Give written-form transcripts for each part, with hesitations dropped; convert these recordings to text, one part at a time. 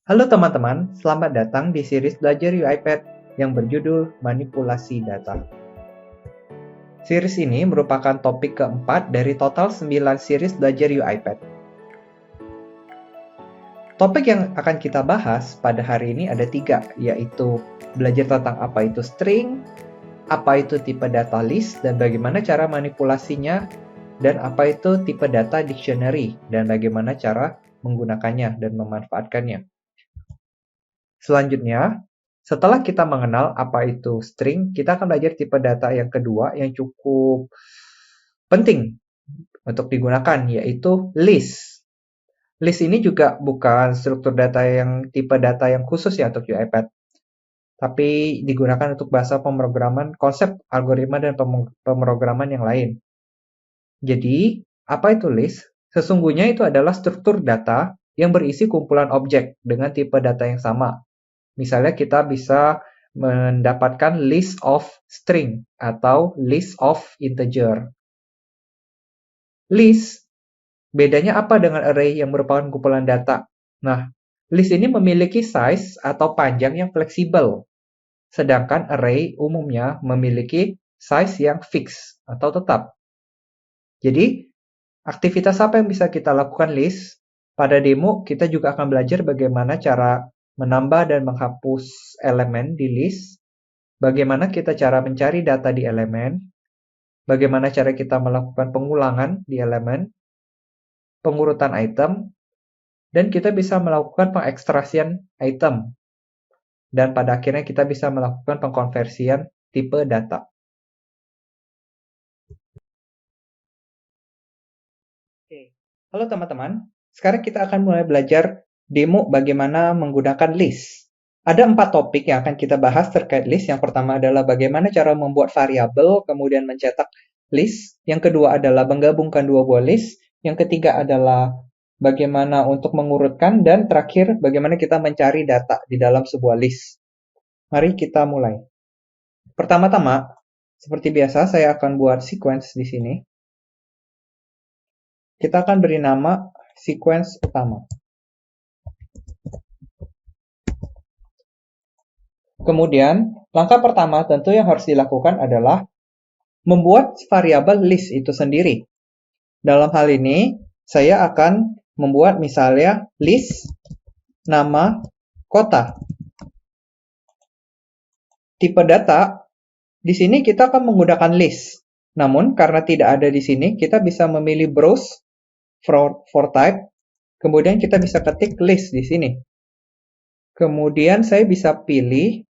Halo teman-teman, selamat datang di series Belajar UiPath yang berjudul Manipulasi Data. Series ini merupakan topik keempat dari total 9 series Belajar UiPath. Topik yang akan kita bahas pada hari ini ada 3, yaitu belajar tentang apa itu string, apa itu tipe data list, dan bagaimana cara manipulasinya, dan apa itu tipe data dictionary, dan bagaimana cara menggunakannya dan memanfaatkannya. Selanjutnya, setelah kita mengenal apa itu string, kita akan belajar tipe data yang kedua yang cukup penting untuk digunakan, yaitu list. List ini juga bukan struktur data yang tipe data yang khusus ya untuk UiPath, tapi digunakan untuk bahasa pemrograman, konsep, algoritma, dan pemrograman yang lain. Jadi, apa itu list? Sesungguhnya itu adalah struktur data yang berisi kumpulan objek dengan tipe data yang sama. Misalnya kita bisa mendapatkan list of string atau list of integer. List, bedanya apa dengan array yang merupakan kumpulan data? Nah, list ini memiliki size atau panjang yang fleksibel, sedangkan array umumnya memiliki size yang fix atau tetap. Jadi, aktivitas apa yang bisa kita lakukan list? Pada demo, kita juga akan belajar bagaimana cara menambah dan menghapus elemen di list, bagaimana kita cara mencari data di elemen, bagaimana cara kita melakukan pengulangan di elemen, pengurutan item, dan kita bisa melakukan pengekstrasian item. Dan pada akhirnya kita bisa melakukan pengkonversian tipe data. Oke, halo teman-teman. Sekarang kita akan mulai belajar demo bagaimana menggunakan list. Ada 4 topik yang akan kita bahas terkait list. Yang pertama adalah bagaimana cara membuat variabel, kemudian mencetak list. Yang kedua adalah menggabungkan dua buah list. Yang ketiga adalah bagaimana untuk mengurutkan. Dan terakhir, bagaimana kita mencari data di dalam sebuah list. Mari kita mulai. Pertama-tama, seperti biasa, saya akan buat sequence di sini. Kita akan beri nama sequence utama. Kemudian, langkah pertama tentu yang harus dilakukan adalah membuat variabel list itu sendiri. Dalam hal ini, saya akan membuat misalnya list nama kota. Tipe data, di sini kita akan menggunakan list. Namun, karena tidak ada di sini, kita bisa memilih browse for type, kemudian kita bisa ketik list di sini. Kemudian saya bisa pilih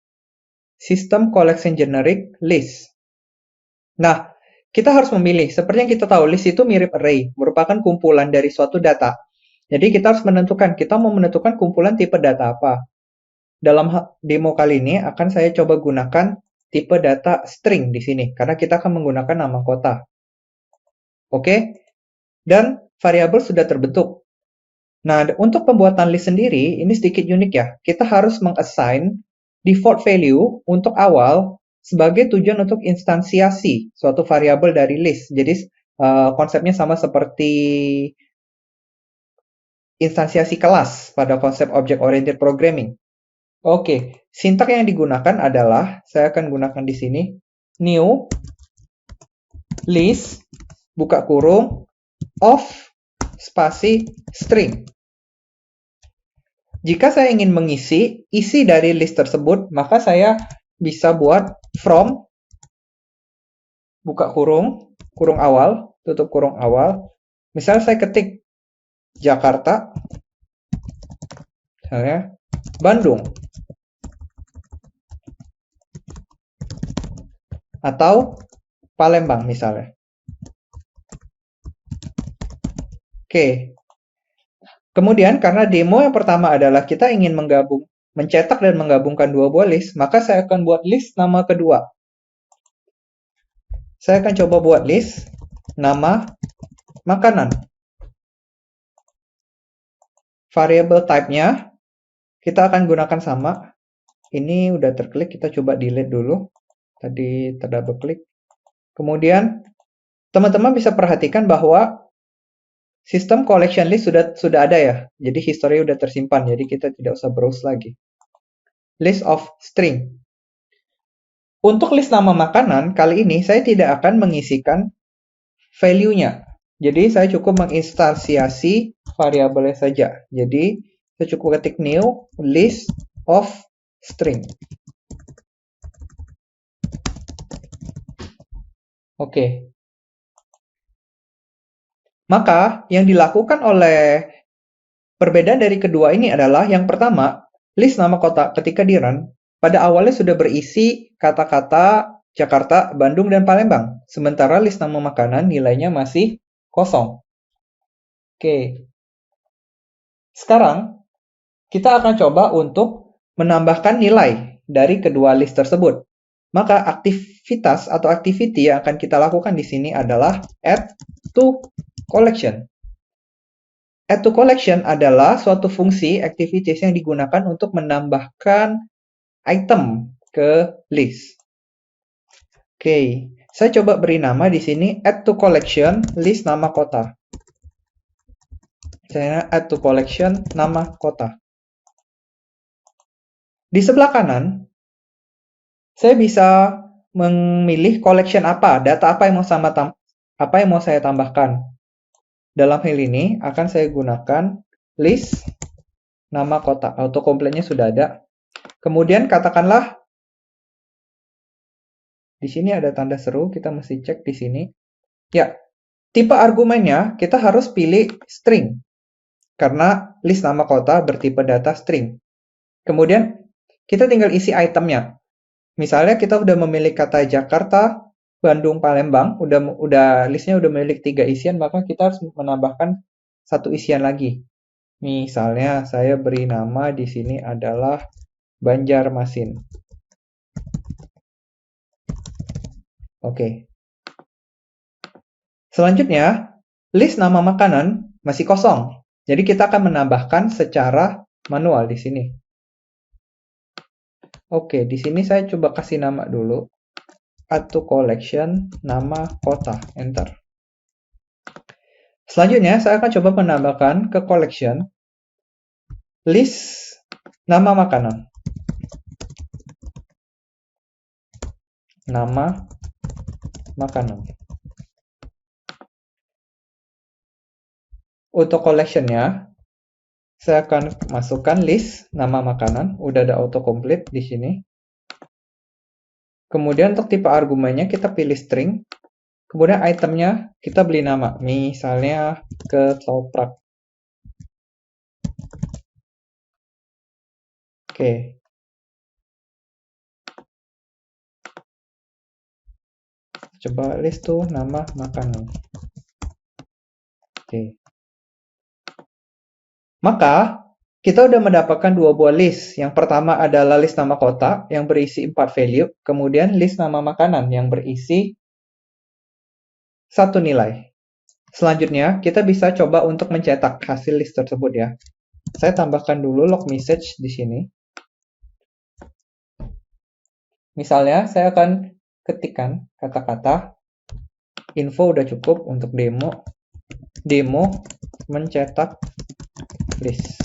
System Collection Generic List. Nah, kita harus memilih. Seperti yang kita tahu, list itu mirip array, merupakan kumpulan dari suatu data. Jadi kita harus menentukan, kita mau menentukan kumpulan tipe data apa. Dalam demo kali ini akan saya coba gunakan tipe data string di sini, karena kita akan menggunakan nama kota. Oke, dan variabel sudah terbentuk. Nah, untuk pembuatan list sendiri, ini sedikit unik ya. Kita harus mengassign default value untuk awal sebagai tujuan untuk instansiasi suatu variabel dari list. Jadi, konsepnya sama seperti instansiasi kelas pada konsep object-oriented programming. Oke, sintak yang digunakan adalah, saya akan gunakan di sini, new list, buka kurung, of spasi string. Jika saya ingin mengisi isi dari list tersebut, maka saya bisa buat from, buka kurung, kurung awal, tutup kurung awal. Misal saya ketik Jakarta, misalnya Bandung, atau Palembang misalnya. Oke. Kemudian karena demo yang pertama adalah kita ingin mencetak dan menggabungkan dua buah list, maka saya akan buat list nama kedua. Saya akan coba buat list nama makanan. Variable type-nya kita akan gunakan sama. Ini udah terklik, kita coba delete dulu. Tadi terdouble klik. Kemudian teman-teman bisa perhatikan bahwa sistem collection list sudah ada ya. Jadi history udah tersimpan, jadi kita tidak usah browse lagi. List of string. Untuk list nama makanan, kali ini saya tidak akan mengisikan value-nya. Jadi saya cukup menginstansiasi variabelnya saja. Jadi saya cukup ketik new list of string. Oke. Maka yang dilakukan oleh perbedaan dari kedua ini adalah yang pertama, list nama kota ketika di run pada awalnya sudah berisi kata-kata Jakarta, Bandung, dan Palembang. Sementara list nama makanan nilainya masih kosong. Oke. Sekarang kita akan coba untuk menambahkan nilai dari kedua list tersebut. Maka aktivitas atau activity yang akan kita lakukan di sini adalah add to collection. Add to collection adalah suatu fungsi activities yang digunakan untuk menambahkan item ke list. Oke, saya coba beri nama di sini add to collection list nama kota. Saya add to collection nama kota. Di sebelah kanan, saya bisa memilih collection apa, data apa yang mau saya tambahkan. Dalam hal ini akan saya gunakan list nama kota. Autocomplete-nya sudah ada. Kemudian katakanlah di sini ada tanda seru, kita mesti cek di sini. Ya, tipe argumennya kita harus pilih string karena list nama kota bertipe data string. Kemudian kita tinggal isi itemnya. Misalnya kita udah memilih kata Jakarta, Bandung, Palembang, listnya udah memiliki 3 isian, maka kita harus menambahkan 1 isian lagi. Misalnya saya beri nama di sini adalah Banjarmasin. Oke. Selanjutnya, list nama makanan masih kosong. Jadi kita akan menambahkan secara manual di sini. Oke, di sini saya coba kasih nama dulu. Add to collection nama kota. Enter. Selanjutnya, saya akan coba menambahkan ke collection list nama makanan. Nama makanan. Untuk collection-nya, saya akan masukkan list nama makanan. Udah ada autocomplete di sini. Kemudian untuk tipe argumennya kita pilih string. Kemudian itemnya kita beli nama. Misalnya ketoprak. Oke. Coba list tuh nama makanan. Oke. Maka kita udah mendapatkan 2 buah list. Yang pertama adalah list nama kota yang berisi 4 value. Kemudian list nama makanan yang berisi 1 nilai. Selanjutnya, kita bisa coba untuk mencetak hasil list tersebut ya. Saya tambahkan dulu log message di sini. Misalnya, saya akan ketikkan kata-kata info udah cukup untuk demo. Demo mencetak list.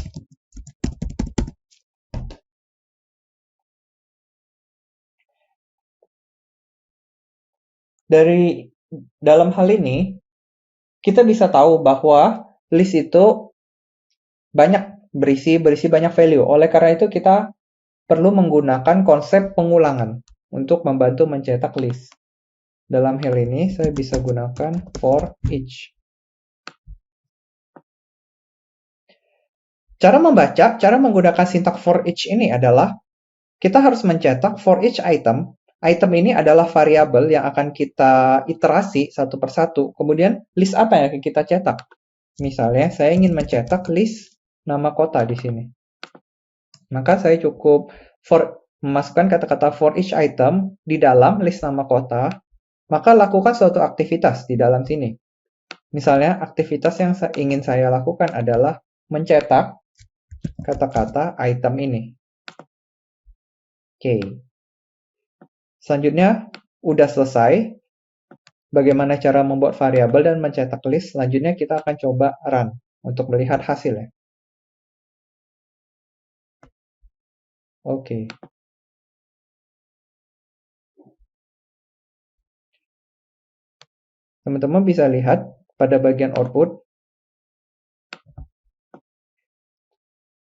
Dari dalam hal ini, kita bisa tahu bahwa list itu berisi banyak value. Oleh karena itu, kita perlu menggunakan konsep pengulangan untuk membantu mencetak list. Dalam hal ini, saya bisa gunakan for each. Cara menggunakan sintak for each ini adalah kita harus mencetak for each item. Item ini adalah variabel yang akan kita iterasi satu persatu. Kemudian list apa yang akan kita cetak? Misalnya saya ingin mencetak list nama kota di sini. Maka saya cukup memasukkan kata-kata for each item di dalam list nama kota. Maka lakukan suatu aktivitas di dalam sini. Misalnya aktivitas yang ingin saya lakukan adalah mencetak kata-kata item ini. Oke. Selanjutnya, udah selesai. bagaimana cara membuat variabel dan mencetak list. Selanjutnya kita akan coba run untuk melihat hasilnya. Oke. Teman-teman bisa lihat pada bagian output,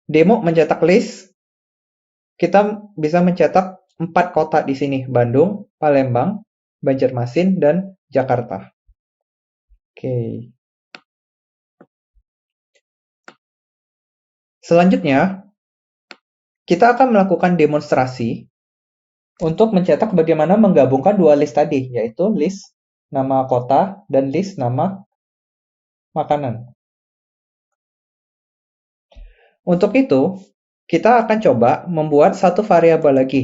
demo mencetak list, kita bisa mencetak 4 kota di sini, Bandung, Palembang, Banjarmasin, dan Jakarta. Oke. Selanjutnya, kita akan melakukan demonstrasi untuk mencetak bagaimana menggabungkan dua list tadi, yaitu list nama kota dan list nama makanan. Untuk itu, kita akan coba membuat satu variabel lagi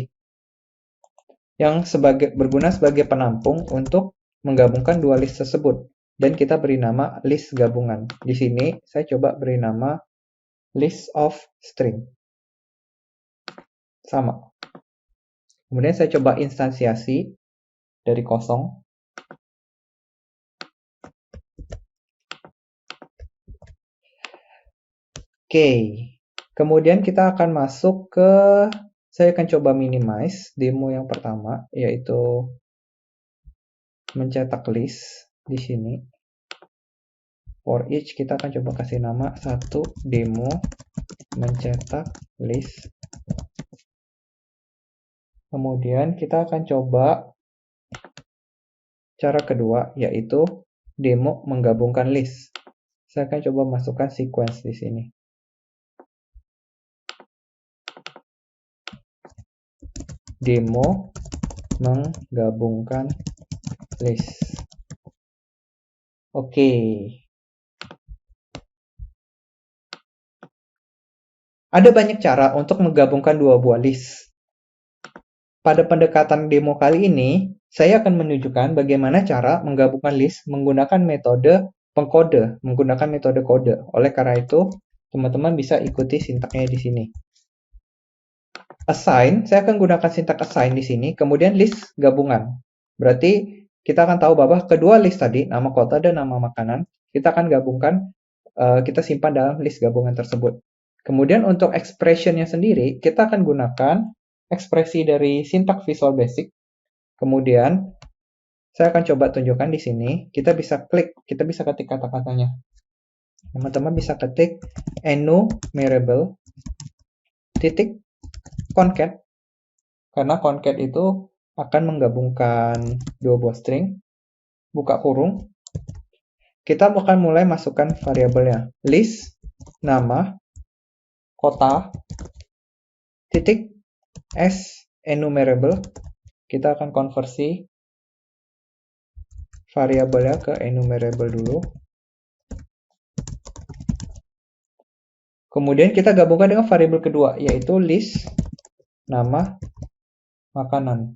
yang berguna sebagai penampung untuk menggabungkan dua list tersebut. Dan kita beri nama list gabungan. Di sini saya coba beri nama list of string. Sama. Kemudian saya coba instansiasi dari kosong. Oke. Kemudian kita akan masuk ke, saya akan coba minimize demo yang pertama, yaitu mencetak list di sini. For each kita akan coba kasih nama satu demo mencetak list. Kemudian kita akan coba cara kedua, yaitu demo menggabungkan list. Saya akan coba masukkan sequence di sini. Demo menggabungkan list. Oke. Ada banyak cara untuk menggabungkan dua buah list. Pada pendekatan demo kali ini, saya akan menunjukkan bagaimana cara menggabungkan list menggunakan metode pengkode, menggunakan metode kode. Oleh karena itu, teman-teman bisa ikuti sintaknya di sini. Assign, saya akan gunakan sintak assign di sini, kemudian list gabungan. Berarti kita akan tahu bahwa kedua list tadi, nama kota dan nama makanan, kita akan gabungkan, kita simpan dalam list gabungan tersebut. Kemudian untuk expression-nya sendiri, kita akan gunakan ekspresi dari sintak Visual Basic. Kemudian, saya akan coba tunjukkan di sini, kita bisa klik, kita bisa ketik kata-katanya. Teman-teman bisa ketik enumerable titik concat, karena concat itu akan menggabungkan dua buah string, buka kurung, kita akan mulai masukkan variabelnya, list, nama, kota, titik, s, enumerable, kita akan konversi variabelnya ke enumerable dulu. Kemudian kita gabungkan dengan variabel kedua, yaitu list, nama, makanan.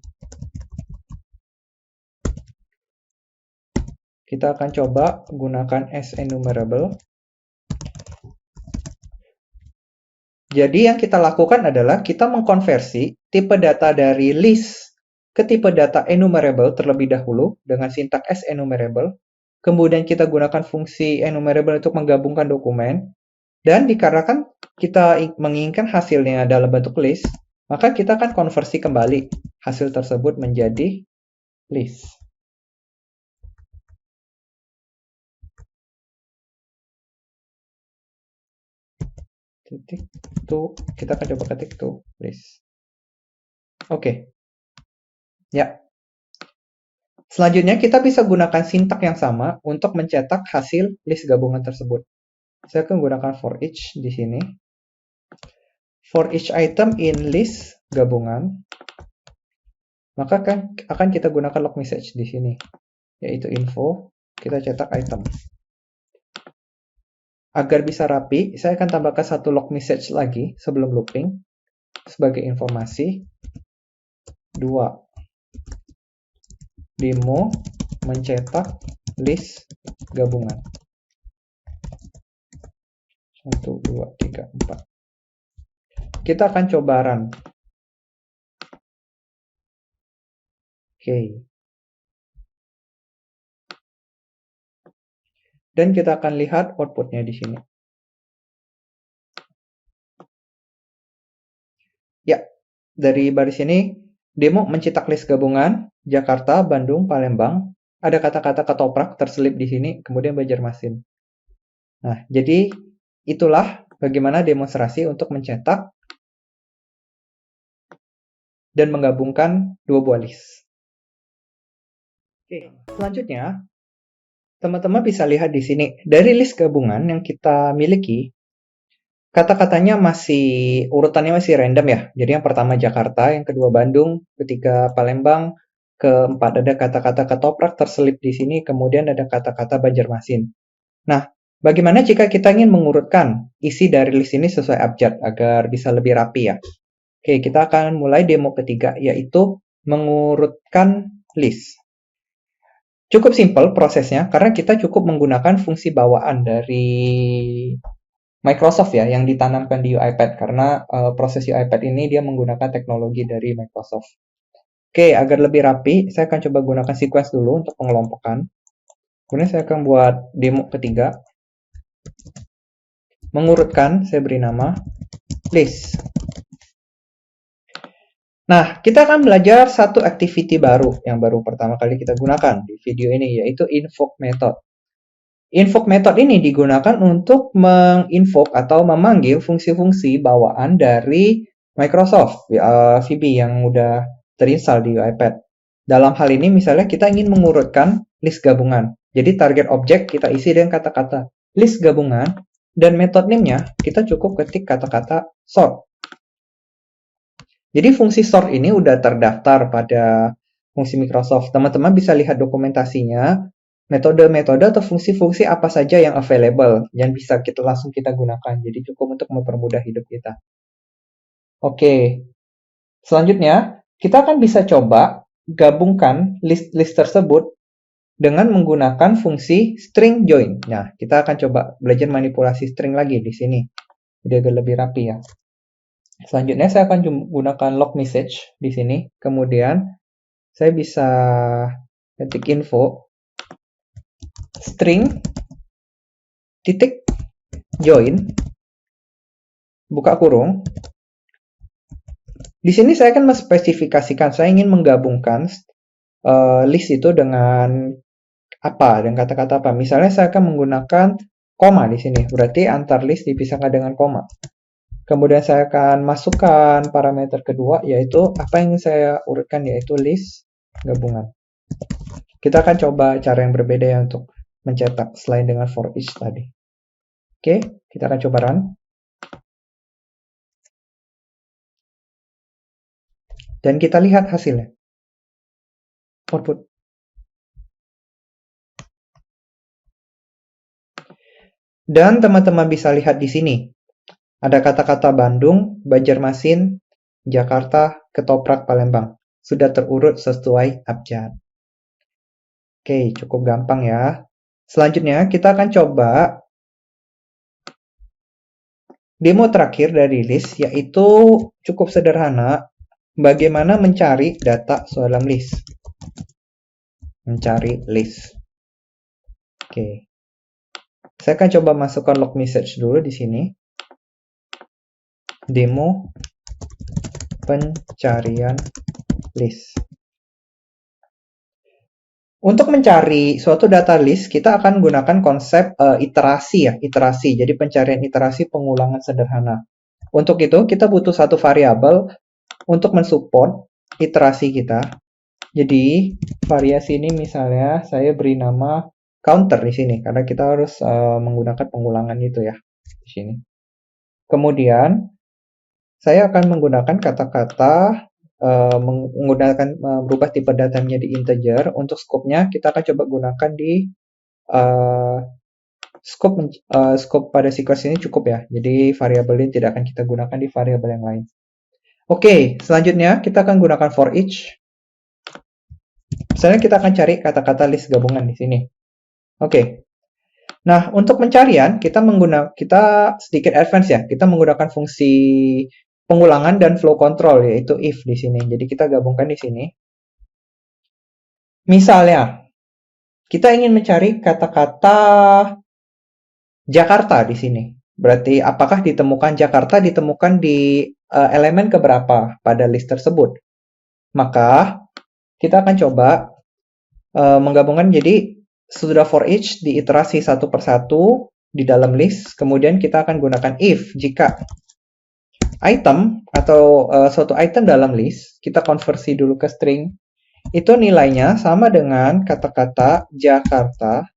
Kita akan coba gunakan s enumerable. Jadi yang kita lakukan adalah kita mengkonversi tipe data dari list ke tipe data enumerable terlebih dahulu dengan sintak s enumerable. Kemudian kita gunakan fungsi enumerable untuk menggabungkan dokumen. Dan dikarenakan kita menginginkan hasilnya dalam bentuk list, maka kita akan konversi kembali hasil tersebut menjadi list. Titik to, kita akan coba ketik to list. Oke. Ya. Selanjutnya kita bisa gunakan sintak yang sama untuk mencetak hasil list gabungan tersebut. Saya akan gunakan for each di sini. For each item in list gabungan, maka akan kita gunakan log message di sini, yaitu info, kita cetak item. Agar bisa rapi, saya akan tambahkan satu log message lagi sebelum looping sebagai informasi. 2. Demo mencetak list gabungan. 1, 2, 3, 4. Kita akan coba run. Oke. Dan kita akan lihat outputnya di sini. Ya, dari baris ini, demo mencetak list gabungan, Jakarta, Bandung, Palembang. Ada kata-kata ketoprak terselip di sini, kemudian Banjarmasin. Nah, jadi itulah bagaimana demonstrasi untuk mencetak dan menggabungkan dua buah list. Oke, selanjutnya, teman-teman bisa lihat di sini, dari list gabungan yang kita miliki, kata-katanya urutannya masih random ya. Jadi yang pertama Jakarta, yang kedua Bandung, ketiga Palembang, keempat ada kata-kata ketoprak terselip di sini, kemudian ada kata-kata Banjarmasin. Nah, bagaimana jika kita ingin mengurutkan isi dari list ini sesuai abjad agar bisa lebih rapi ya? Oke, kita akan mulai demo ketiga, yaitu mengurutkan list. Cukup simpel prosesnya, karena kita cukup menggunakan fungsi bawaan dari Microsoft ya, yang ditanamkan di UiPath, karena proses UiPath ini dia menggunakan teknologi dari Microsoft. Oke, agar lebih rapi, saya akan coba gunakan sequence dulu untuk pengelompokan. Kemudian saya akan buat demo ketiga. Mengurutkan, saya beri nama list. Nah, kita akan belajar satu activity baru yang baru pertama kali kita gunakan di video ini, yaitu invoke method. Invoke method ini digunakan untuk menginvoke atau memanggil fungsi-fungsi bawaan dari Microsoft VB yang udah terinstall di UiPath. Dalam hal ini misalnya kita ingin mengurutkan list gabungan. Jadi target objek kita isi dengan kata-kata list gabungan dan method name-nya kita cukup ketik kata-kata sort. Jadi fungsi sort ini udah terdaftar pada fungsi Microsoft. Teman-teman bisa lihat dokumentasinya, metode-metode atau fungsi-fungsi apa saja yang available, yang bisa kita langsung kita gunakan. Jadi cukup untuk mempermudah hidup kita. Oke, selanjutnya kita akan bisa coba gabungkan list tersebut dengan menggunakan fungsi string join. Nah, kita akan coba belajar manipulasi string lagi di sini. Jadi agak lebih rapi ya. Selanjutnya saya akan gunakan log message di sini. Kemudian saya bisa ketik info string titik join buka kurung. Di sini saya akan menspesifikasikan saya ingin menggabungkan list itu dengan apa, dengan kata-kata apa. Misalnya saya akan menggunakan koma di sini. Berarti antar list dipisahkan dengan koma. Kemudian saya akan masukkan parameter kedua, yaitu apa yang saya urutkan, yaitu list gabungan. Kita akan coba cara yang berbeda ya untuk mencetak selain dengan for each tadi. Oke, kita akan coba run. Dan kita lihat hasilnya. Output. Dan teman-teman bisa lihat di sini. Ada kata-kata Bandung, Banjarmasin, Jakarta, ketoprak, Palembang. Sudah terurut sesuai abjad. Oke, cukup gampang ya. Selanjutnya kita akan coba demo terakhir dari list, yaitu cukup sederhana. Bagaimana mencari data dalam list. Mencari list. Oke. Saya akan coba masukkan log message dulu di sini. Demo pencarian list. Untuk mencari suatu data list, kita akan gunakan konsep iterasi ya, iterasi. Jadi pencarian iterasi pengulangan sederhana. Untuk itu, kita butuh satu variabel untuk mensupport iterasi kita. Jadi, variasi ini misalnya saya beri nama counter di sini, karena kita harus menggunakan pengulangan itu ya, di sini. Kemudian, saya akan menggunakan kata-kata berubah tipe datanya di integer. Untuk scope-nya kita akan coba gunakan di scope pada sequence ini cukup ya. Jadi variabel ini tidak akan kita gunakan di variabel yang lain. Oke, selanjutnya kita akan gunakan for each. Misalnya kita akan cari kata-kata list gabungan di sini. Oke. Nah, untuk pencarian kita sedikit advance ya. Kita menggunakan fungsi pengulangan dan flow control, yaitu if di sini. Jadi kita gabungkan di sini. Misalnya, kita ingin mencari kata-kata Jakarta di sini. Berarti apakah Jakarta ditemukan di elemen keberapa pada list tersebut? Maka kita akan coba menggabungkan jadi sudah for each diiterasi satu persatu di dalam list. Kemudian kita akan gunakan if jika item atau suatu item dalam list kita konversi dulu ke string, itu nilainya sama dengan kata-kata Jakarta.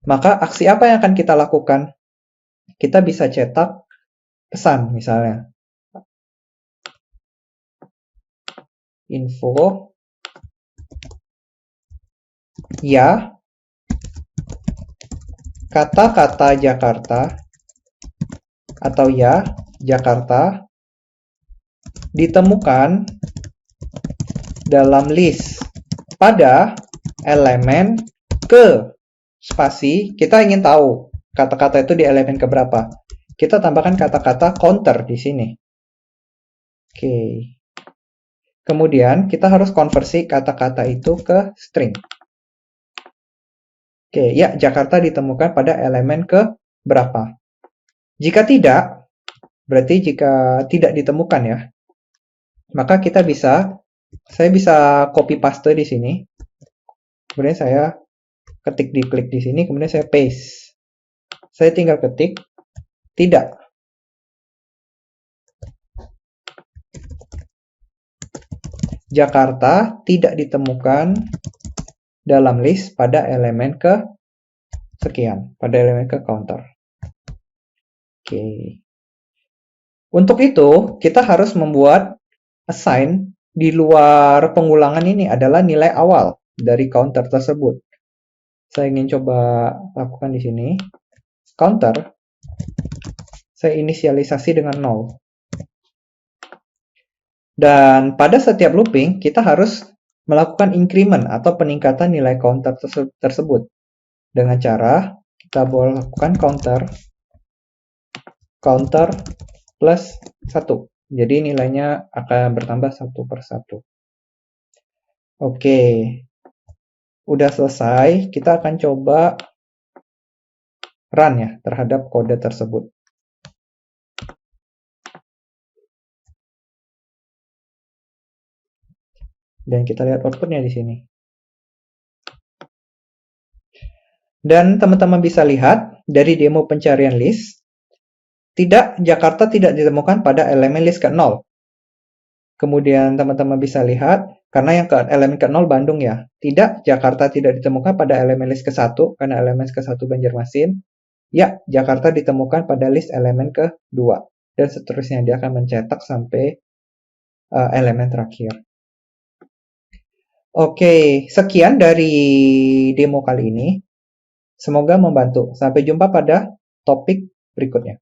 Maka aksi apa yang akan kita lakukan? Kita bisa cetak pesan misalnya. Info ya kata-kata Jakarta atau ya Jakarta ditemukan dalam list pada elemen ke spasi. Kita ingin tahu kata-kata itu di elemen keberapa. Kita tambahkan kata-kata counter di sini. Oke. Kemudian kita harus konversi kata-kata itu ke string. Oke, ya Jakarta ditemukan pada elemen ke berapa. Jika tidak, berarti jika tidak ditemukan ya, maka saya bisa copy paste di sini. Kemudian saya klik di sini, kemudian saya paste. Saya tinggal ketik tidak. Jakarta tidak ditemukan dalam list pada elemen ke sekian, pada elemen ke counter. Oke. Untuk itu, kita harus membuat assign di luar pengulangan ini adalah nilai awal dari counter tersebut. Saya ingin coba lakukan di sini. Counter, saya inisialisasi dengan 0. Dan pada setiap looping, kita harus melakukan increment atau peningkatan nilai counter tersebut. Dengan cara, kita boleh lakukan counter plus 1. Jadi nilainya akan bertambah satu per satu. Oke. Udah selesai, kita akan coba run ya terhadap kode tersebut. Dan kita lihat outputnya di sini. Dan teman-teman bisa lihat dari demo pencarian list, Jakarta tidak ditemukan pada elemen list ke-0. Kemudian teman-teman bisa lihat, karena yang elemen ke-0 Bandung ya, Jakarta tidak ditemukan pada elemen list ke-1, karena elemen ke-1 Banjarmasin. Ya, Jakarta ditemukan pada list elemen ke-2. Dan seterusnya, dia akan mencetak sampai elemen terakhir. Oke, sekian dari demo kali ini. Semoga membantu. Sampai jumpa pada topik berikutnya.